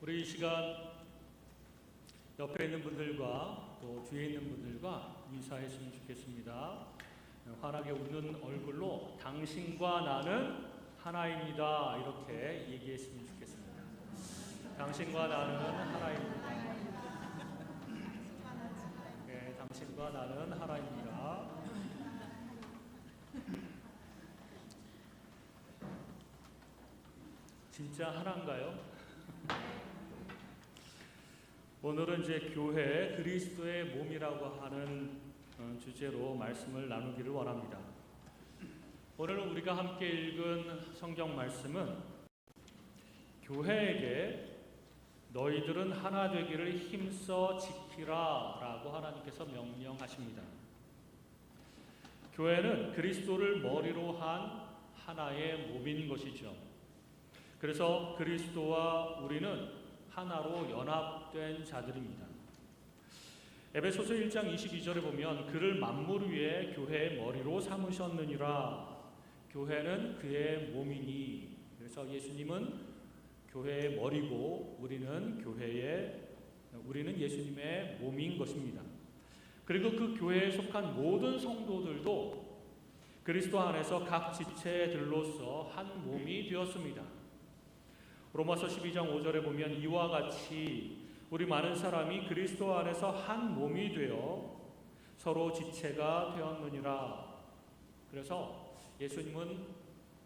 우리 이 시간 옆에 있는 분들과 또 뒤에 있는 분들과 인사했으면 좋겠습니다. 환하게 웃는 얼굴로 당신과 나는 하나입니다. 이렇게 얘기했으면 좋겠습니다. 당신과 나는 하나입니다. 네, 당신과 나는 하나입니다. 진짜 하나인가요? 오늘은 이제 교회 그리스도의 몸이라고 하는 주제로 말씀을 나누기를 원합니다. 오늘 우리가 함께 읽은 성경 말씀은 교회에게 너희들은 하나 되기를 힘써 지키라 라고 하나님께서 명령하십니다. 교회는 그리스도를 머리로 한 하나의 몸인 것이죠. 그래서 그리스도와 우리는 하나로 연합된 자들입니다. 에베소서 1장 22절에 보면 그를 만물 위에 교회의 머리로 삼으셨느니라. 교회는 그의 몸이니. 그래서 예수님은 교회의 머리고 우리는 예수님의 몸인 것입니다. 그리고 그 교회에 속한 모든 성도들도 그리스도 안에서 각 지체들로서 한 몸이 되었습니다. 로마서 12장 5절에 보면 이와 같이 우리 많은 사람이 그리스도 안에서 한 몸이 되어 서로 지체가 되었느니라. 그래서 예수님은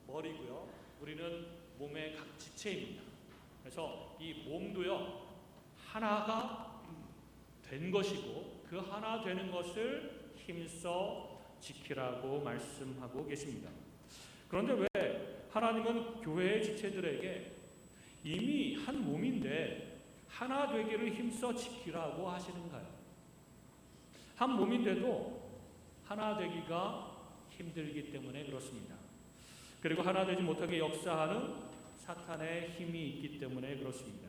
머리고요. 우리는 몸의 각 지체입니다. 그래서 이 몸도요. 하나가 된 것이고 그 하나 되는 것을 힘써 지키라고 말씀하고 계십니다. 그런데 왜 하나님은 교회의 지체들에게 이미 한 몸인데 하나 되기를 힘써 지키라고 하시는가요? 한 몸인데도 하나 되기가 힘들기 때문에 그렇습니다. 그리고 하나 되지 못하게 역사하는 사탄의 힘이 있기 때문에 그렇습니다.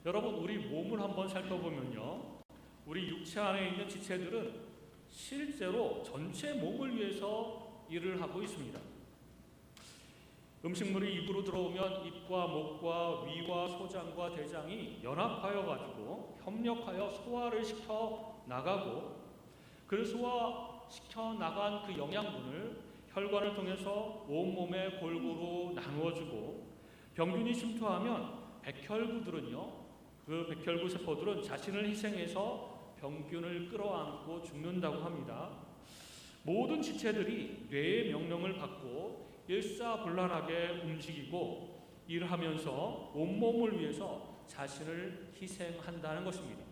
여러분, 우리 몸을 한번 살펴보면요, 우리 육체 안에 있는 지체들은 실제로 전체 몸을 위해서 일을 하고 있습니다. 음식물이 입으로 들어오면 입과 목과 위와 소장과 대장이 연합하여 가지고 협력하여 소화를 시켜 나가고, 그 소화시켜 나간 그 영양분을 혈관을 통해서 온몸에 골고루 나누어주고, 병균이 침투하면 백혈구들은요, 그 백혈구 세포들은 자신을 희생해서 병균을 끌어안고 죽는다고 합니다. 모든 지체들이 뇌의 명령을 받고 일사불란하게 움직이고 일하면서 온몸을 위해서 자신을 희생한다는 것입니다.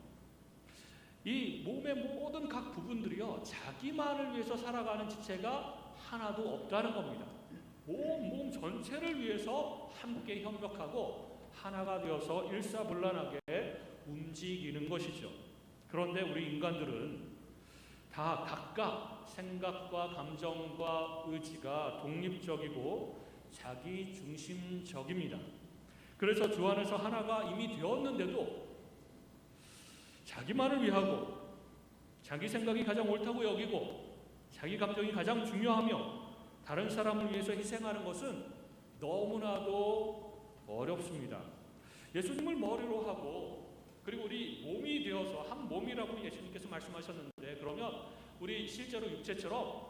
이 몸의 모든 각 부분들이요, 자기만을 위해서 살아가는 지체가 하나도 없다는 겁니다. 온 몸 전체를 위해서 함께 협력하고 하나가 되어서 일사불란하게 움직이는 것이죠. 그런데 우리 인간들은 다 각각 생각과 감정과 의지가 독립적이고 자기중심적입니다. 그래서 주 안에서 하나가 이미 되었는데도 자기만을 위하고 자기 생각이 가장 옳다고 여기고 자기 감정이 가장 중요하며 다른 사람을 위해서 희생하는 것은 너무나도 어렵습니다. 예수님을 머리로 하고 그리고 우리 몸이 되어서 한 몸이라고 예수님께서 말씀하셨는데, 그러면 우리 실제로 육체처럼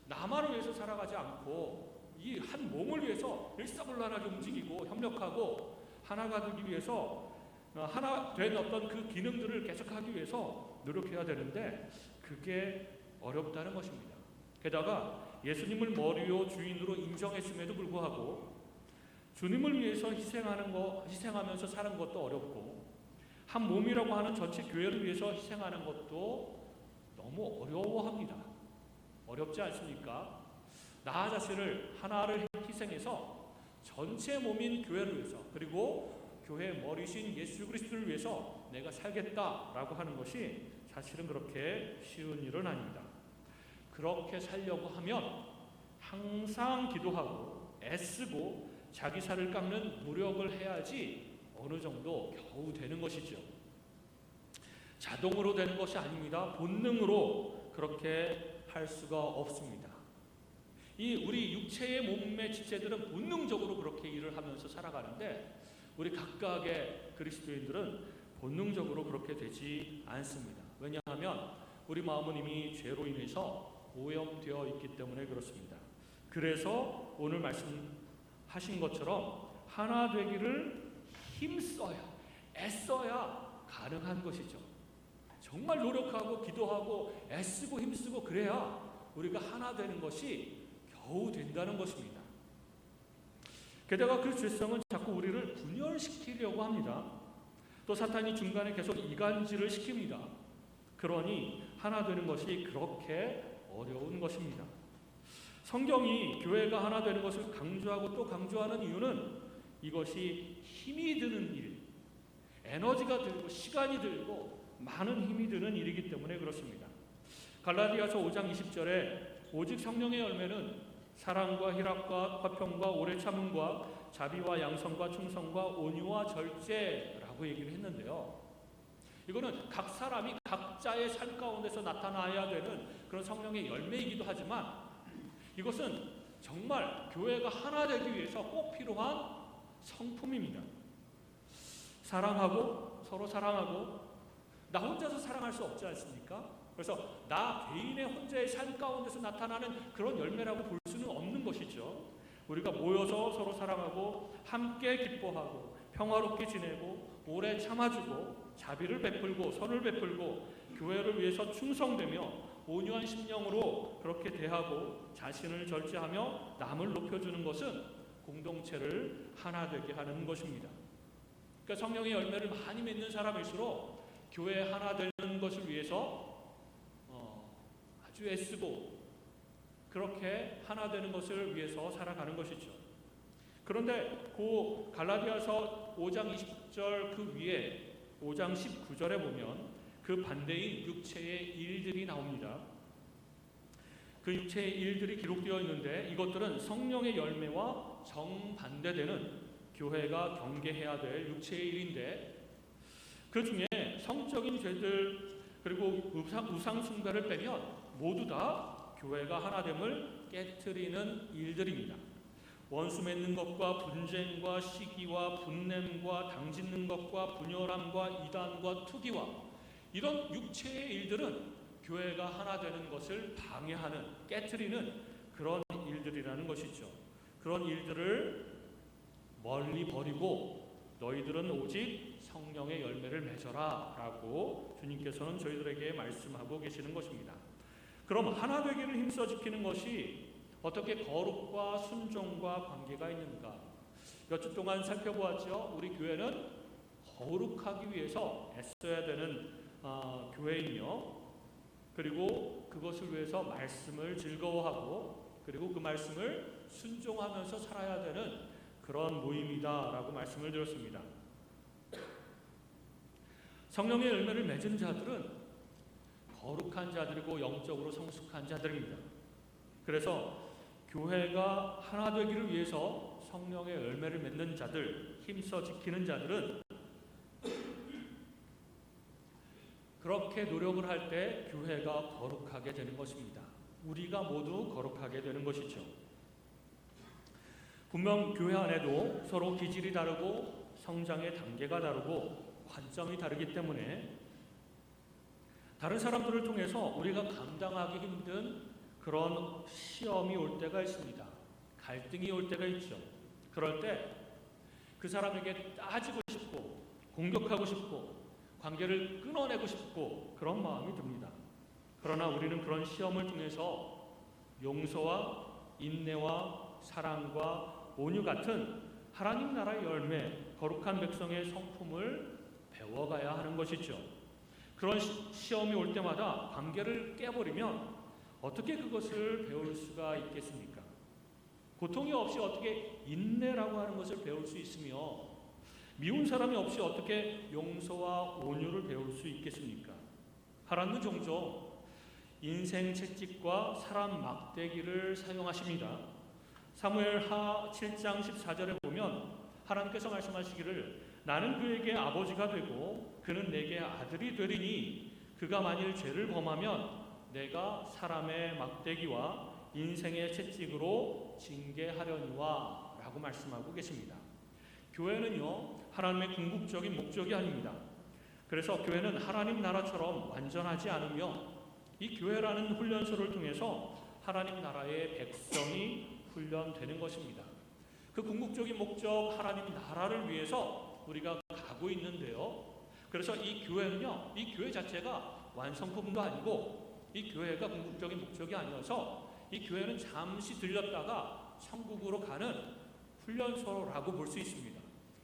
나만을 위해서 살아가지 않고 이 한 몸을 위해서 일사불란하게 움직이고 협력하고 하나가 되기 위해서 하나 된 어떤 그 기능들을 계속하기 위해서 노력해야 되는데 그게 어렵다는 것입니다. 게다가 예수님을 머리요 주인으로 인정했음에도 불구하고 주님을 위해서 희생하면서 사는 것도 어렵고 한 몸이라고 하는 전체 교회를 위해서 희생하는 것도 너무 어려워합니다. 어렵지 않습니까? 나 자신을 하나를 희생해서 전체 몸인 교회를 위해서, 그리고 교회 머리신 예수 그리스도를 위해서 내가 살겠다라고 하는 것이 사실은 그렇게 쉬운 일은 아닙니다. 그렇게 살려고 하면 항상 기도하고 애쓰고 자기 살을 깎는 노력을 해야지 어느 정도 겨우 되는 것이죠. 자동으로 되는 것이 아닙니다. 본능으로 그렇게 할 수가 없습니다. 이 우리 육체의 몸의 지체들은 본능적으로 그렇게 일을 하면서 살아가는데 우리 각각의 그리스도인들은 본능적으로 그렇게 되지 않습니다. 왜냐하면 우리 마음은 이미 죄로 인해서 오염되어 있기 때문에 그렇습니다. 그래서 오늘 말씀하신 것처럼 하나 되기를 힘써야, 애써야 가능한 것이죠. 정말 노력하고 기도하고 애쓰고 힘쓰고 그래야 우리가 하나 되는 것이 겨우 된다는 것입니다. 게다가 그 죄성은 자꾸 우리를 분열시키려고 합니다. 또 사탄이 중간에 계속 이간질을 시킵니다. 그러니 하나 되는 것이 그렇게 어려운 것입니다. 성경이 교회가 하나 되는 것을 강조하고 또 강조하는 이유는 이것이 힘이 드는 일, 에너지가 들고 시간이 들고 많은 힘이 드는 일이기 때문에 그렇습니다. 갈라디아서 5장 20절에 오직 성령의 열매는 사랑과 희락과 화평과 오래 참음과 자비와 양성과 충성과 온유와 절제라고 얘기를 했는데요. 이거는 각 사람이 각자의 삶 가운데서 나타나야 되는 그런 성령의 열매이기도 하지만 이것은 정말 교회가 하나 되기 위해서 꼭 필요한 성품입니다. 사랑하고 서로 사랑하고 나 혼자서 사랑할 수 없지 않습니까? 그래서 나 개인의 혼자의 삶 가운데서 나타나는 그런 열매라고 볼 수는 없는 것이죠. 우리가 모여서 서로 사랑하고 함께 기뻐하고 평화롭게 지내고 오래 참아주고 자비를 베풀고 선을 베풀고 교회를 위해서 충성되며 온유한 심령으로 그렇게 대하고 자신을 절제하며 남을 높여주는 것은 공동체를 하나 되게 하는 것입니다. 그러니까 성령의 열매를 많이 맺는 사람일수록 교회 하나 되는 것을 위해서 아주 애쓰고 그렇게 하나 되는 것을 위해서 살아가는 것이죠. 그런데 그 갈라디아서 5장 20절 그 위에 5장 19절에 보면 그 반대인 육체의 일들이 나옵니다. 그 육체의 일들이 기록되어 있는데 이것들은 성령의 열매와 정반대되는 교회가 경계해야 될 육체의 일인데 그 중에 성적인 죄들 그리고 우상 숭배를 빼면 모두 다 교회가 하나됨을 깨트리는 일들입니다. 원수 맺는 것과 분쟁과 시기와 분냄과 당짓는 것과 분열함과 이단과 투기와 이런 육체의 일들은 교회가 하나 되는 것을 방해하는 깨트리는 그런 일들이라는 것이죠. 그런 일들을 멀리 버리고 너희들은 오직 성령의 열매를 맺어라 라고 주님께서는 저희들에게 말씀하고 계시는 것입니다. 그럼 하나 되기를 힘써 지키는 것이 어떻게 거룩과 순종과 관계가 있는가? 몇 주 동안 살펴보았죠. 우리 교회는 거룩하기 위해서 애써야 되는 교회이며 그리고 그것을 위해서 말씀을 즐거워하고 그리고 그 말씀을 순종하면서 살아야 되는 그런 모임이다라고 말씀을 드렸습니다. 성령의 열매를 맺은 자들은 거룩한 자들이고 영적으로 성숙한 자들입니다. 그래서 교회가 하나 되기를 위해서 성령의 열매를 맺는 자들, 힘써 지키는 자들은 그렇게 노력을 할 때 교회가 거룩하게 되는 것입니다. 우리가 모두 거룩하게 되는 것이죠. 분명 교회 안에도 서로 기질이 다르고 성장의 단계가 다르고 관점이 다르기 때문에 다른 사람들을 통해서 우리가 감당하기 힘든 그런 시험이 올 때가 있습니다. 갈등이 올 때가 있죠. 그럴 때 그 사람에게 따지고 싶고 공격하고 싶고 관계를 끊어내고 싶고 그런 마음이 듭니다. 그러나 우리는 그런 시험을 통해서 용서와 인내와 사랑과 온유 같은 하나님 나라의 열매, 거룩한 백성의 성품을 배워가야 하는 것이죠. 그런 시험이 올 때마다 관계를 깨버리면 어떻게 그것을 배울 수가 있겠습니까? 고통이 없이 어떻게 인내라고 하는 것을 배울 수 있으며 미운 사람이 없이 어떻게 용서와 온유를 배울 수 있겠습니까? 하나님은 종종 인생 채찍과 사람 막대기를 사용하십니다. 사무엘하 7장 14절에 보면 하나님께서 말씀하시기를 나는 그에게 아버지가 되고 그는 내게 아들이 되리니 그가 만일 죄를 범하면 내가 사람의 막대기와 인생의 채찍으로 징계하려니와 라고 말씀하고 계십니다. 교회는요, 하나님의 궁극적인 목적이 아닙니다. 그래서 교회는 하나님 나라처럼 완전하지 않으며 이 교회라는 훈련소를 통해서 하나님 나라의 백성이 훈련되는 것입니다. 그 궁극적인 목적 하나님 나라를 위해서 우리가 가고 있는데요. 그래서 이 교회는요, 이 교회 자체가 완성품도 아니고 이 교회가 궁극적인 목적이 아니어서 이 교회는 잠시 들렸다가 천국으로 가는 훈련소라고 볼 수 있습니다.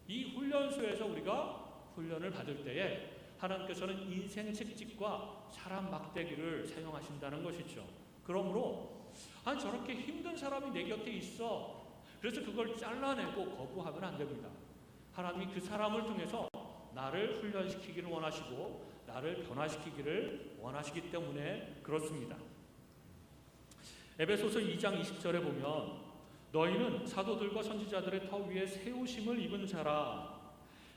이 훈련소에서 우리가 훈련을 받을 때에 하나님께서는 인생 책찍과 사람 막대기를 사용하신다는 것이죠. 그러므로 저렇게 힘든 사람이 내 곁에 있어. 그래서 그걸 잘라내고 거부하면 안 됩니다. 하나님이 그 사람을 통해서 나를 훈련시키기를 원하시고 나를 변화시키기를 원하시기 때문에 그렇습니다. 에베소서 2장 20절에 보면 너희는 사도들과 선지자들의 터 위에 세우심을 입은 자라.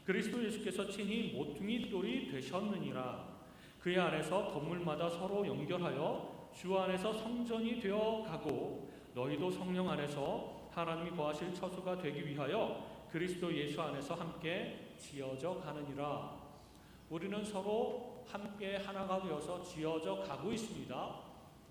그리스도 예수께서 친히 모퉁이 돌이 되셨느니라. 그의 안에서 건물마다 서로 연결하여 주 안에서 성전이 되어 가고 너희도 성령 안에서 하나님이 거하실 처소가 되기 위하여 그리스도 예수 안에서 함께 지어져 가느니라. 우리는 서로 함께 하나가 되어서 지어져 가고 있습니다.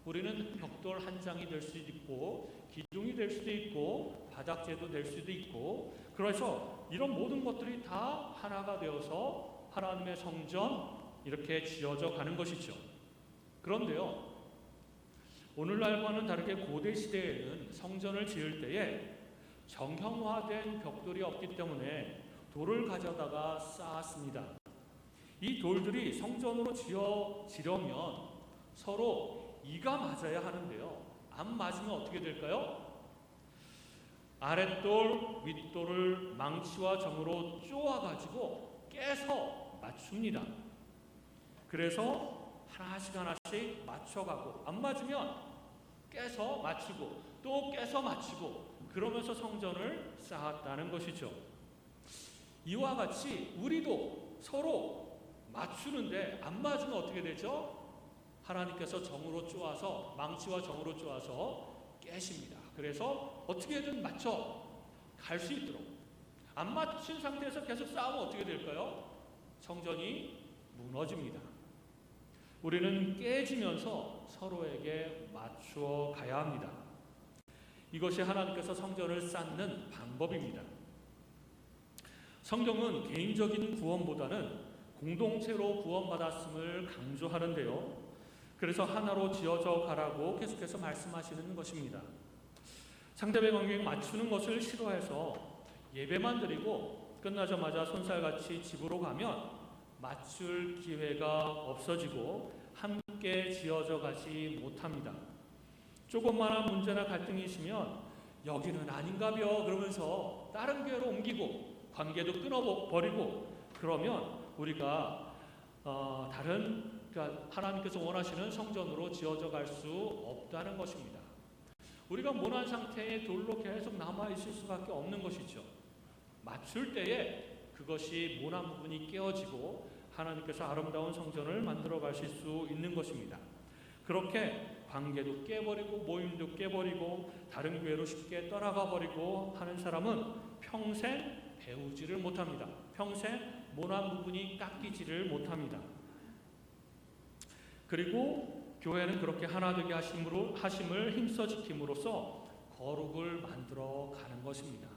우리는 벽돌 한 장이 될 수도 있고 기둥이 될 수도 있고 바닥재도 될 수도 있고, 그래서 이런 모든 것들이 다 하나가 되어서 하나님의 성전 이렇게 지어져 가는 것이죠. 그런데요, 오늘날과는 다르게 고대 시대에는 성전을 지을 때에 정형화된 벽돌이 없기 때문에 돌을 가져다가 쌓았습니다. 이 돌들이 성전으로 지어지려면 서로 이가 맞아야 하는데요, 안 맞으면 어떻게 될까요? 아랫돌, 윗돌을 망치와 정으로 쪼아가지고 깨서 맞춥니다. 그래서 하나씩 하나씩 맞춰가고 안 맞으면 깨서 맞추고 또 깨서 맞추고 그러면서 성전을 쌓았다는 것이죠. 이와 같이 우리도 서로 맞추는데 안 맞으면 어떻게 되죠? 하나님께서 정으로 쪼아서 망치와 정으로 쪼아서 깨십니다. 그래서 어떻게든 맞춰 갈 수 있도록. 안 맞춘 상태에서 계속 싸우면 어떻게 될까요? 성전이 무너집니다. 우리는 깨지면서 서로에게 맞추어 가야 합니다. 이것이 하나님께서 성전을 쌓는 방법입니다. 성경은 개인적인 구원보다는 공동체로 구원받았음을 강조하는데요. 그래서 하나로 지어져 가라고 계속해서 말씀하시는 것입니다. 상대방 관계에 맞추는 것을 싫어해서 예배만 드리고 끝나자마자 손살같이 집으로 가면 맞출 기회가 없어지고 함께 지어져 가지 못합니다. 조금만한 문제나 갈등이 있으면 여기는 아닌가벼 그러면서 다른 교회로 옮기고 관계도 끊어버리고, 그러면 우리가 그러니까 하나님께서 원하시는 성전으로 지어져 갈 수 없다는 것입니다. 우리가 모난 상태의 돌로 계속 남아있을 수밖에 없는 것이죠. 맞출 때에 그것이 모난 부분이 깨어지고 하나님께서 아름다운 성전을 만들어 가실 수 있는 것입니다. 그렇게 관계도 깨버리고 모임도 깨버리고 다른 교회로 쉽게 떠나가 버리고 하는 사람은 평생 배우지를 못합니다. 평생 모난 부분이 깎이지를 못합니다. 그리고 교회는 그렇게 하나 되게 하심을 힘써 지킴으로써 거룩을 만들어 가는 것입니다.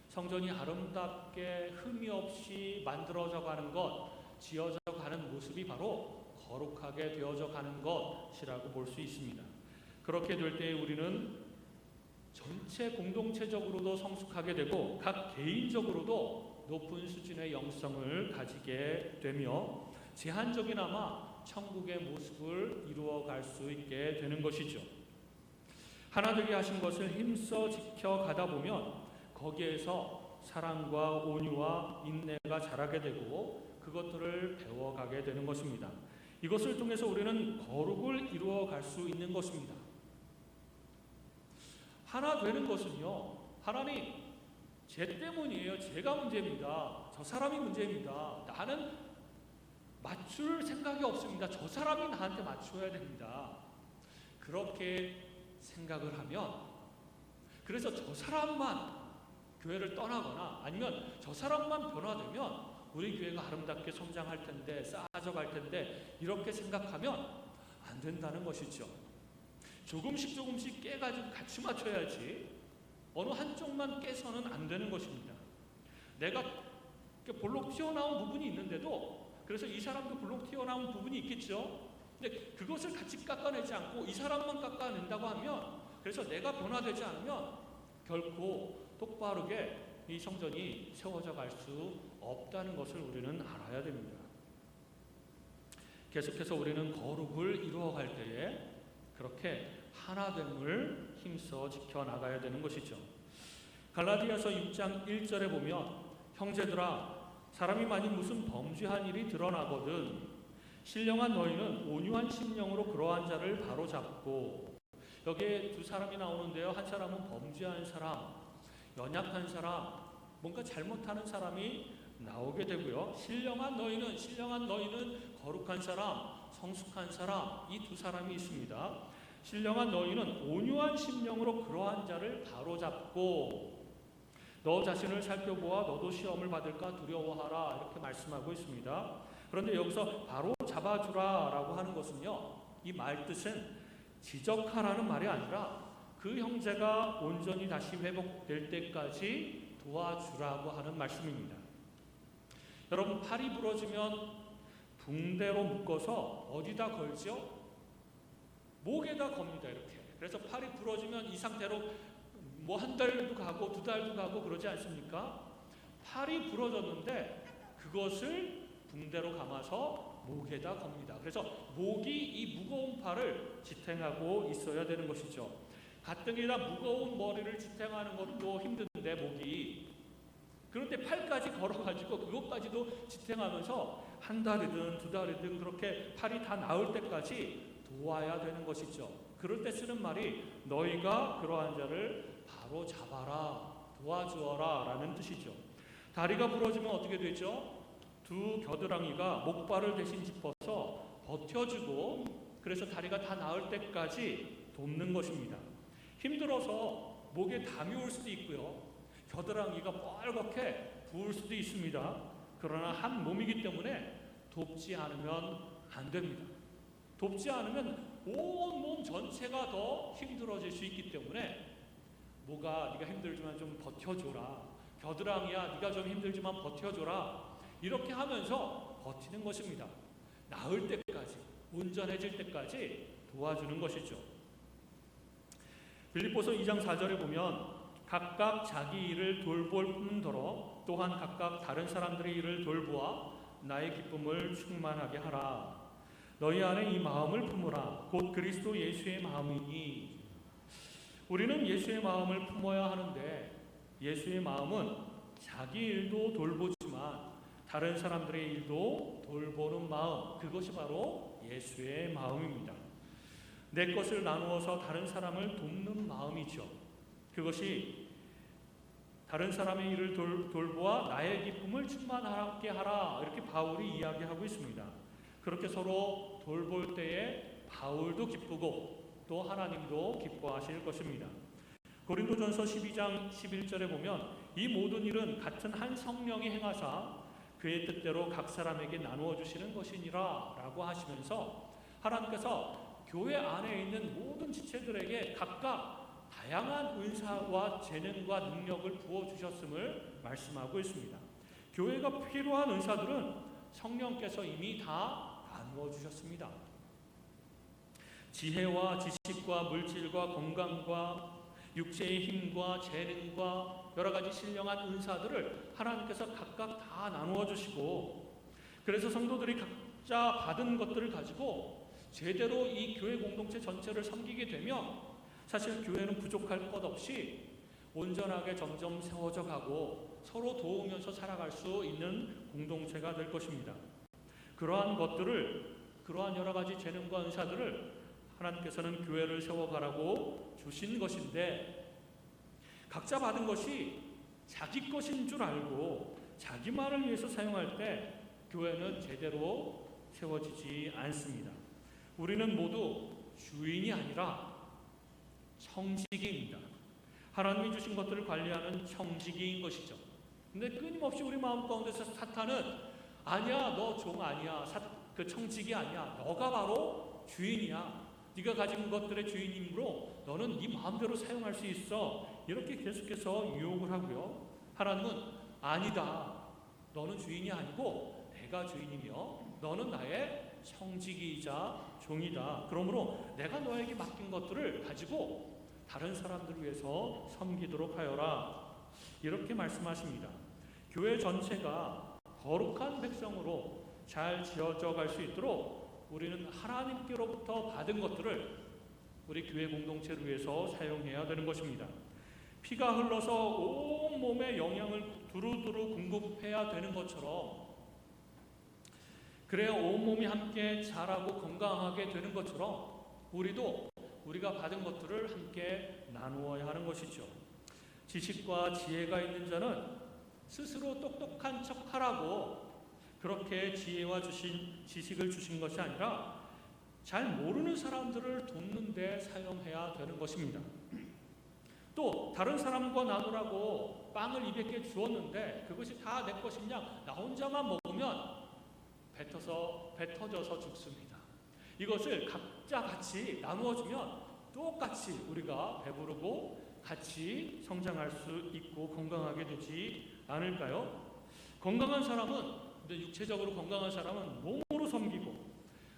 성전이 아름답게 흠이 없이 만들어져 가는 것, 지어져 가는 모습이 바로 거룩하게 되어져 가는 것이라고 볼 수 있습니다. 그렇게 될 때 우리는 전체 공동체적으로도 성숙하게 되고 각 개인적으로도 높은 수준의 영성을 가지게 되며 제한적이나마 천국의 모습을 이루어갈 수 있게 되는 것이죠. 하나 되게 하신 것을 힘써 지켜가다 보면 거기에서 사랑과 온유와 인내가 자라게 되고 그것들을 배워가게 되는 것입니다. 이것을 통해서 우리는 거룩을 이루어갈 수 있는 것입니다. 하나 되는 것은요, 하나님 제 때문이에요. 제가 문제입니다. 저 사람이 문제입니다. 나는 맞출 생각이 없습니다. 저 사람이 나한테 맞춰야 됩니다. 그렇게 생각을 하면, 그래서 저 사람만 교회를 떠나거나 아니면 저 사람만 변화되면 우리 교회가 아름답게 성장할 텐데, 쌓아져갈 텐데 이렇게 생각하면 안 된다는 것이죠. 조금씩 깨가지고 같이 맞춰야지 어느 한쪽만 깨서는 안 되는 것입니다. 내가 볼록 튀어나온 부분이 있는데도, 그래서 이 사람도 볼록 튀어나온 부분이 있겠죠. 근데 그것을 같이 깎아내지 않고 이 사람만 깎아낸다고 하면, 그래서 내가 변화되지 않으면 결코 똑바르게 이 성전이 세워져 갈 수 없다는 것을 우리는 알아야 됩니다. 계속해서 우리는 거룩을 이루어갈 때에 그렇게 하나됨을 힘써 지켜나가야 되는 것이죠. 갈라디아서 6장 1절에 보면 형제들아 사람이 만일 무슨 범죄한 일이 드러나거든 신령한 너희는 온유한 심령으로 그러한 자를 바로잡고, 여기에 두 사람이 나오는데요. 한 사람은 범죄한 사람, 연약한 사람, 뭔가 잘못하는 사람이 나오게 되고요. 신령한 너희는 거룩한 사람, 성숙한 사람, 이 두 사람이 있습니다. 신령한 너희는 온유한 심령으로 그러한 자를 바로잡고 너 자신을 살펴보아 너도 시험을 받을까 두려워하라, 이렇게 말씀하고 있습니다. 그런데 여기서 바로 잡아주라 라고 하는 것은요, 이 말 뜻은 지적하라는 말이 아니라 그 형제가 온전히 다시 회복될 때까지 도와주라고 하는 말씀입니다. 여러분, 팔이 부러지면 붕대로 묶어서 어디다 걸죠? 목에다 겁니다. 이렇게. 그래서 팔이 부러지면 이 상태로 뭐 한 달도 가고 두 달도 가고 그러지 않습니까? 팔이 부러졌는데 그것을 붕대로 감아서 목에다 겁니다. 그래서 목이 이 무거운 팔을 지탱하고 있어야 되는 것이죠. 가뜩이나 무거운 머리를 지탱하는 것도 힘든데 목이, 그런데 팔까지 걸어가지고 그것까지도 지탱하면서 한 달이든 두 달이든 그렇게 팔이 다 나을 때까지 도와야 되는 것이죠. 그럴 때 쓰는 말이 너희가 그러한 자를 바로 잡아라, 도와주어라 라는 뜻이죠. 다리가 부러지면 어떻게 되죠? 두 겨드랑이가 목발을 대신 짚어서 버텨주고, 그래서 다리가 다 나을 때까지 돕는 것입니다. 힘들어서 목에 담이 올 수도 있고요. 겨드랑이가 뻘겋게 부을 수도 있습니다. 그러나 한 몸이기 때문에 돕지 않으면 안 됩니다. 돕지 않으면 온 몸 전체가 더 힘들어질 수 있기 때문에 목아 네가 힘들지만 좀 버텨줘라, 겨드랑이야 네가 좀 힘들지만 버텨줘라, 이렇게 하면서 버티는 것입니다. 나을 때까지, 온전해질 때까지 도와주는 것이죠. 빌립보서 2장 4절에 보면 각각 자기 일을 돌볼 뿐더러 또한 각각 다른 사람들의 일을 돌보아 나의 기쁨을 충만하게 하라. 너희 안에 이 마음을 품으라. 곧 그리스도 예수의 마음이니. 우리는 예수의 마음을 품어야 하는데 예수의 마음은 자기 일도 돌보지만 다른 사람들의 일도 돌보는 마음, 그것이 바로 예수의 마음입니다. 내 것을 나누어서 다른 사람을 돕는 마음이죠. 그것이 다른 사람의 일을 돌보아 나의 기쁨을 충만하게 하라, 이렇게 바울이 이야기하고 있습니다. 그렇게 서로 돌볼 때에 바울도 기쁘고 또 하나님도 기뻐하실 것입니다. 고린도전서 12장 11절에 보면 이 모든 일은 같은 한 성령이 행하사 그의 뜻대로 각 사람에게 나누어 주시는 것이니라 라고 하시면서 하나님께서 교회 안에 있는 모든 지체들에게 각각 다양한 은사와 재능과 능력을 부어주셨음을 말씀하고 있습니다. 교회가 필요한 은사들은 성령께서 이미 다 나누어 주셨습니다. 지혜와 지식과 물질과 건강과 육체의 힘과 재능과 여러 가지 신령한 은사들을 하나님께서 각각 다 나누어 주시고, 그래서 성도들이 각자 받은 것들을 가지고 제대로 이 교회 공동체 전체를 섬기게 되면 사실 교회는 부족할 것 없이 온전하게 점점 세워져 가고 서로 도우면서 살아갈 수 있는 공동체가 될 것입니다. 그러한 것들을, 그러한 여러 가지 재능과 은사들을 하나님께서는 교회를 세워가라고 주신 것인데, 각자 받은 것이 자기 것인 줄 알고 자기만을 위해서 사용할 때 교회는 제대로 세워지지 않습니다. 우리는 모두 주인이 아니라 청지기입니다. 하나님이 주신 것들을 관리하는 청지기인 것이죠. 근데 끊임없이 우리 마음 가운데서 사탄은 아니야, 너 종 아니야, 그 청지기 아니야, 너가 바로 주인이야, 네가 가진 것들의 주인이므로 너는 네 마음대로 사용할 수 있어, 이렇게 계속해서 유혹을 하고요. 하나님은 아니다, 너는 주인이 아니고 내가 주인이며 너는 나의 청지기이자 종이다. 그러므로 내가 너에게 맡긴 것들을 가지고 다른 사람들을 위해서 섬기도록 하여라, 이렇게 말씀하십니다. 교회 전체가 거룩한 백성으로 잘 지어져 갈 수 있도록 우리는 하나님께로부터 받은 것들을 우리 교회 공동체를 위해서 사용해야 되는 것입니다. 피가 흘러서 온 몸에 영양을 두루두루 공급해야 되는 것처럼, 그래야 온 몸이 함께 자라고 건강하게 되는 것처럼 우리도 우리가 받은 것들을 함께 나누어야 하는 것이죠. 지식과 지혜가 있는 자는 스스로 똑똑한 척하라고 그렇게 지혜와 주신 지식을 주신 것이 아니라 잘 모르는 사람들을 돕는 데 사용해야 되는 것입니다. 또 다른 사람과 나누라고 빵을 200개 주었는데 그것이 다 내 것이냐, 나 혼자만 먹으면 뱉어져서 죽습니다. 이것을 각자 같이 나누어주면 똑같이 우리가 배부르고 같이 성장할 수 있고 건강하게 되지 않을까요? 건강한 사람은, 육체적으로 건강한 사람은 몸으로 섬기고,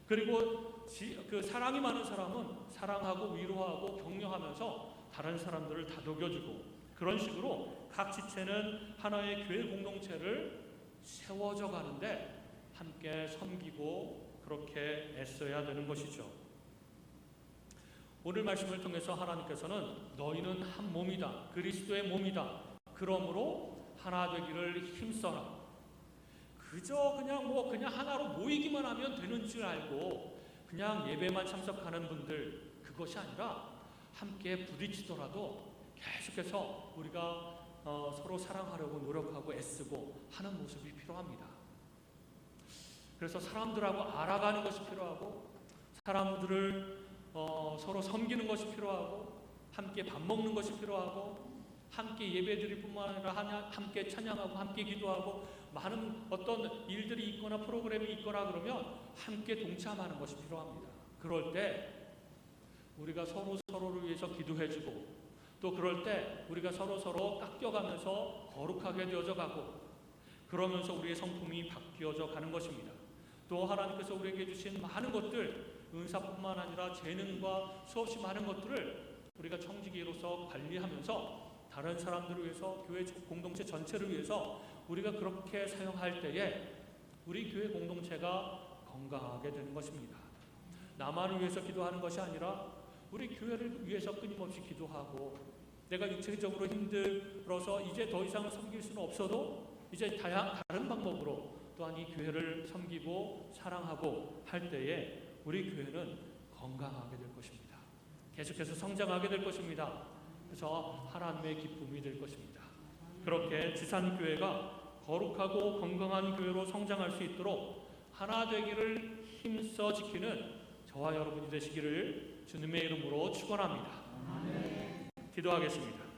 그리고 그 사랑이 많은 사람은 사랑하고 위로하고 격려하면서 다른 사람들을 다독여주고, 그런 식으로 각 지체는 하나의 교회 공동체를 세워져 가는데 함께 섬기고 그렇게 애써야 되는 것이죠. 오늘 말씀을 통해서 하나님께서는 너희는 한 몸이다, 그리스도의 몸이다, 그러므로 하나 되기를 힘써라. 그저 그냥 하나로 모이기만 하면 되는 줄 알고 그냥 예배만 참석하는 분들, 그것이 아니라 함께 부딪히더라도 계속해서 우리가 서로 사랑하려고 노력하고 애쓰고 하는 모습이 필요합니다. 그래서 사람들하고 알아가는 것이 필요하고, 사람들을 서로 섬기는 것이 필요하고, 함께 밥 먹는 것이 필요하고, 함께 예배드릴 뿐만 아니라 함께 찬양하고 함께 기도하고, 많은 어떤 일들이 있거나 프로그램이 있거나 그러면 함께 동참하는 것이 필요합니다. 그럴 때 우리가 서로를 위해서 기도해주고, 또 그럴 때 우리가 서로 깎여가면서 거룩하게 되어져 가고, 그러면서 우리의 성품이 바뀌어져 가는 것입니다. 또 하나님께서 우리에게 주신 많은 것들, 은사뿐만 아니라 재능과 수없이 많은 것들을 우리가 청지기로서 관리하면서 다른 사람들을 위해서, 교회 공동체 전체를 위해서 우리가 그렇게 사용할 때에 우리 교회 공동체가 건강하게 되는 것입니다. 나만을 위해서 기도하는 것이 아니라 우리 교회를 위해서 끊임없이 기도하고, 내가 육체적으로 힘들어서 이제 더 이상 섬길 수는 없어도 이제 다른 방법으로 또한 이 교회를 섬기고 사랑하고 할 때에 우리 교회는 건강하게 될 것입니다. 계속해서 성장하게 될 것입니다. 그래서 하나님의 기쁨이 될 것입니다. 그렇게 지산교회가 거룩하고 건강한 교회로 성장할 수 있도록 하나 되기를 힘써 지키는 저와 여러분이 되시기를 주님의 이름으로 축원합니다. 기도하겠습니다.